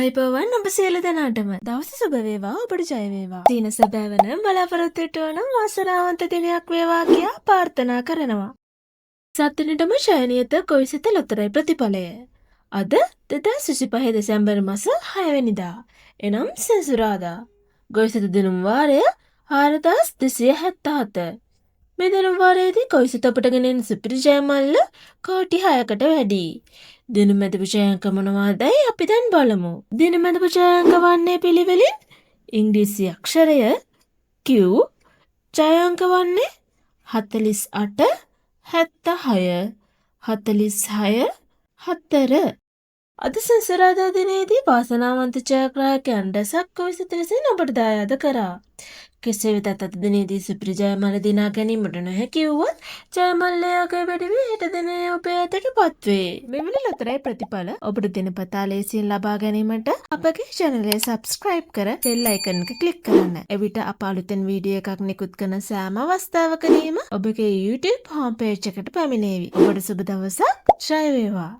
අයිබෝවන් ඔබ සියලු දෙනාටම දවස සුබ වේවා ඔබට ජය වේවා. දින සැබෑවන බලාපොරොත්තු වන වාසනාවන්ත දිනයක් වේවා කියා ප්‍රාර්ථනා කරනවා. සත්දිනටම ශයනියත කොවිසිත ලොතරැයි ප්‍රතිඵලය. අද 2025 දෙසැම්බර් මාස 6 වෙනිදා. එනම් සෙනසුරාදා. ගොවිසිත දිනුම් වාරය 4277. මේ දිනුම් වාරයේදී කොවිසිත අපට ගෙනෙන සුපිරි ජයමල්ල කෝටි 6කට වැඩි. දිනමැදිපු ජයාංක මොනවාදයි අපි දැන් බලමු. දිනමැදිපු ජයාංක වන්නේ පිළිවෙලින් ඉංග්‍රීසි අක්ෂරය Q, ජයාංක වන්නේ 48, 76, 46, 4. අද සෙනසුරාදා දිනේදී වාසනාවන්ත ජයග්‍රාහකයන් රැසක් කොවිසිත විසින් ඔබට දායාද කරා. කෙසේ වෙතත් අද දිනේදී සුපිරි ජයමල දිනා ගැනීමට නොහැකි වුවත් ජයමල්ලයාගේ වැඩිවී හෙට දිනේ ඔබේ අතට පත්වේ. මෙවැනි ලොතරැයි ප්‍රතිඵල ඔබට දිනපතා ලේසියෙන් ලබා ගැනීමට අපගේ channel subscribe කර bell icon එක click කරන්න. එවිට අප අලුතෙන් වීඩියෝ එකක් නිකුත් කරන සෑම අවස්ථාවකදීම ඔබගේ YouTube home page එකට පැමිණේවි. ඔබට සුබ දවසක්. ජය වේවා.